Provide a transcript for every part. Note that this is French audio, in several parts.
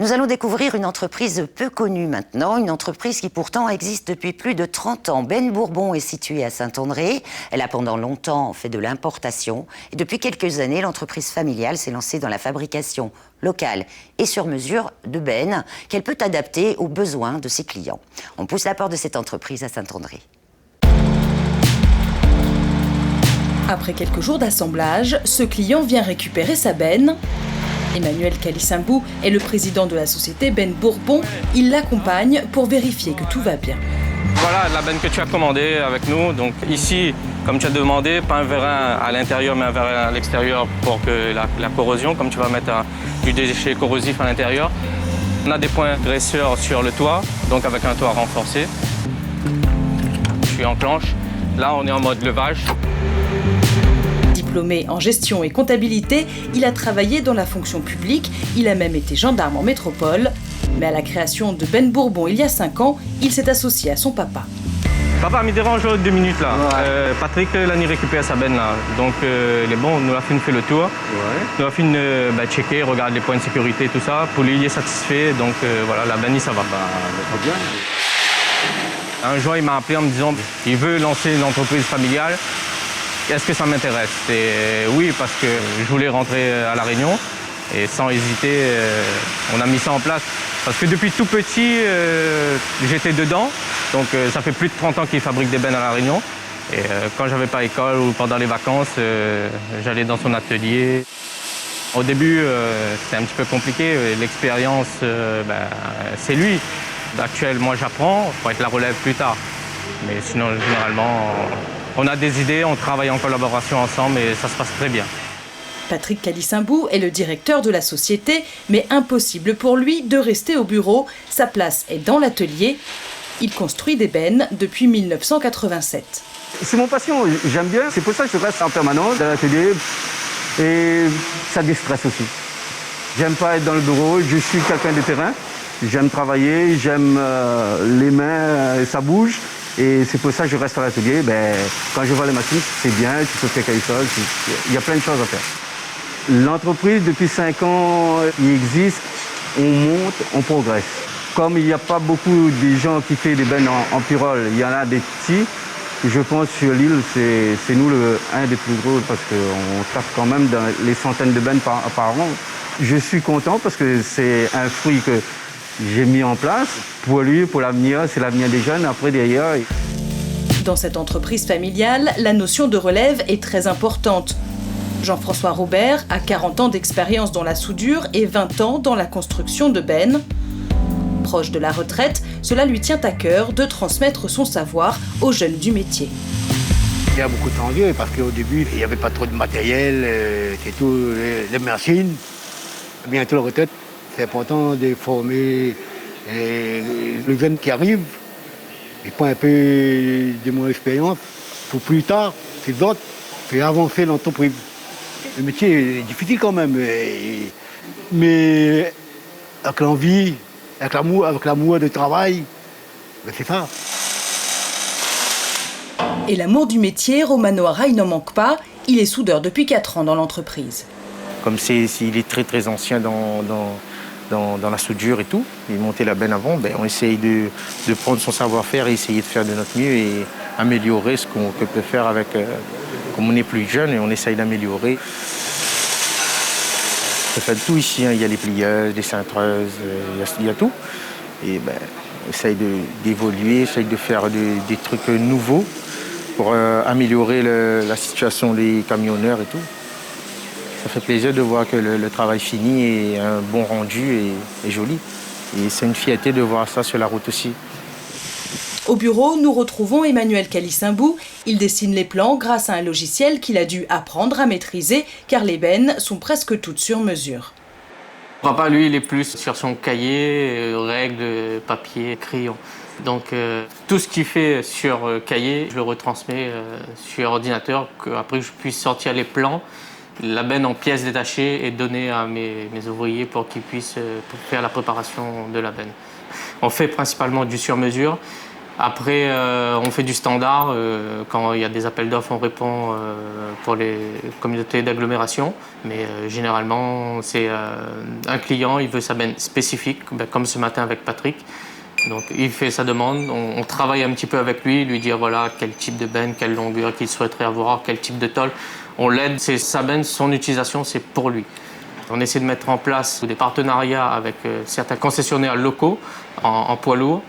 Nous allons découvrir une entreprise peu connue maintenant, une entreprise qui pourtant existe depuis plus de 30 ans. Ben Bourbon est située à Saint-André. Elle a pendant longtemps fait de l'importation. Et depuis quelques années, l'entreprise familiale s'est lancée dans la fabrication locale et sur mesure de bennes qu'elle peut adapter aux besoins de ses clients. On pousse la porte de cette entreprise à Saint-André. Après quelques jours d'assemblage, ce client vient récupérer sa benne. Emmanuel Calissimbou est le président de la société Ben Bourbon. Il l'accompagne pour vérifier que tout va bien. Voilà la benne que tu as commandée avec nous. Donc ici, comme tu as demandé, pas un vérin à l'intérieur mais un vérin à l'extérieur pour que la corrosion, comme tu vas mettre du déchet corrosif à l'intérieur. On a des points graisseurs sur le toit, donc avec un toit renforcé. Je enclenche. Là, on est en mode levage. Diplômé en gestion et comptabilité, il a travaillé dans la fonction publique, il a même été gendarme en métropole. Mais à la création de Ben Bourbon il y a 5 ans, il s'est associé à son papa. Papa, me dérange 2 minutes là. Ouais. Patrick, là, il récupère sa benne là. Donc, les bons, nous a fait le tour. Ouais. Nous a fait checker, regarde les points de sécurité, tout ça. Pour lui, il est satisfait. Donc, voilà, la benne, ça va. Très bien. Un jour, il m'a appelé en me disant qu'il veut lancer une entreprise familiale. Est-ce que ça m'intéresse? Et oui, parce que je voulais rentrer à La Réunion et sans hésiter, on a mis ça en place. Parce que depuis tout petit, j'étais dedans. Donc ça fait plus de 30 ans qu'ils fabriquent des bennes à La Réunion. Et quand j'avais pas école ou pendant les vacances, j'allais dans son atelier. Au début, c'était un petit peu compliqué. L'expérience, c'est lui. Actuellement, moi, j'apprends pour être la relève plus tard. Mais sinon, généralement, on a des idées, on travaille en collaboration ensemble et ça se passe très bien. Patrick Calissimbou est le directeur de la société, mais impossible pour lui de rester au bureau. Sa place est dans l'atelier. Il construit des bennes depuis 1987. C'est mon passion, j'aime bien. C'est pour ça que je reste en permanence dans l'atelier et ça déstresse aussi. J'aime pas être dans le bureau, je suis quelqu'un de terrain. J'aime travailler, j'aime les mains, ça bouge. Et c'est pour ça que je reste à l'atelier. Quand je vois les machines, c'est bien, tu peux faire quelque chose. Il y a plein de choses à faire. L'entreprise, depuis 5 ans, il existe. On monte, on progresse. Comme il n'y a pas beaucoup de gens qui font des bennes en pyrrole, il y en a des petits. Je pense sur l'île, c'est nous un des plus gros parce qu'on tape quand même dans les centaines de bennes par an. Je suis content parce que c'est un fruit que j'ai mis en place. Pour lui, pour l'avenir, c'est l'avenir des jeunes, après derrière. Dans cette entreprise familiale, la notion de relève est très importante. Jean-François Robert a 40 ans d'expérience dans la soudure et 20 ans dans la construction de bennes. Proche de la retraite, cela lui tient à cœur de transmettre son savoir aux jeunes du métier. Il y a beaucoup de changé parce qu'au début, il n'y avait pas trop de matériel, c'est tout, les machines. Bientôt la retraite, c'est important de former les jeunes qui arrivent. Ils prennent un peu de mon expérience pour plus tard, c'est d'autres, faire avancer l'entreprise. Le métier est difficile quand même, mais avec l'envie, avec l'amour du travail, c'est ça. Et l'amour du métier, Romano Araï n'en manque pas. Il est soudeur depuis 4 ans dans l'entreprise. Comme il est très très ancien dans la soudure et tout, il montait la benne avant, on essaye de prendre son savoir-faire et essayer de faire de notre mieux et améliorer ce qu'on peut faire avec... Comme on est plus jeune et on essaye d'améliorer. On fait de tout ici, il y a les plieuses, les cintreuses, il y a tout. Et on essaye d'évoluer, on essaye de faire des trucs nouveaux pour améliorer la situation des camionneurs et tout. Ça fait plaisir de voir que le travail fini et un bon rendu et joli. Et c'est une fierté de voir ça sur la route aussi. Au bureau, nous retrouvons Emmanuel Calissimbou. Il dessine les plans grâce à un logiciel qu'il a dû apprendre à maîtriser car les bennes sont presque toutes sur mesure. Papa, lui, il est plus sur son cahier, règles, papier, crayon. Donc tout ce qu'il fait sur cahier, je le retransmets sur ordinateur, qu'après je puisse sortir les plans, la benne en pièces détachées et donner à mes ouvriers pour qu'ils puissent faire la préparation de la benne. On fait principalement du sur-mesure Après, on fait du standard. Quand il y a des appels d'offres, on répond pour les communautés d'agglomération. Mais généralement, c'est un client, il veut sa benne spécifique, comme ce matin avec Patrick. Donc il fait sa demande, on travaille un petit peu avec lui dire voilà quel type de benne, quelle longueur qu'il souhaiterait avoir, quel type de tôle. On l'aide, c'est sa benne, son utilisation, c'est pour lui. On essaie de mettre en place des partenariats avec certains concessionnaires locaux en poids lourd.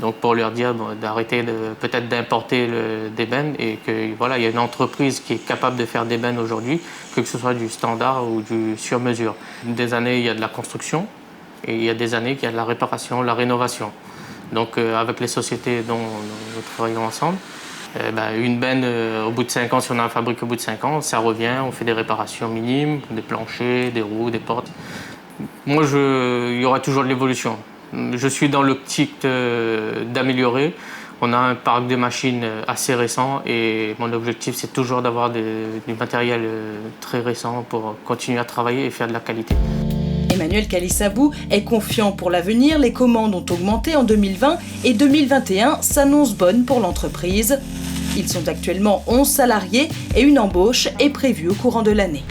Donc pour leur dire d'arrêter peut-être d'importer des bennes et que voilà, il y a une entreprise qui est capable de faire des bennes aujourd'hui, que ce soit du standard ou du sur-mesure. Des années, il y a de la construction et il y a des années qu'il y a de la réparation, la rénovation. Donc avec les sociétés dont nous travaillons ensemble, une benne au bout de 5 ans, si on a un fabrique au bout de 5 ans, ça revient, on fait des réparations minimes, des planchers, des roues, des portes. Moi, il y aura toujours de l'évolution. Je suis dans l'optique d'améliorer. On a un parc de machines assez récent et mon objectif, c'est toujours d'avoir du matériel très récent pour continuer à travailler et faire de la qualité. Emmanuel Kalissabou est confiant pour l'avenir. Les commandes ont augmenté en 2020 et 2021 s'annoncent bonnes pour l'entreprise. Ils sont actuellement 11 salariés et une embauche est prévue au courant de l'année.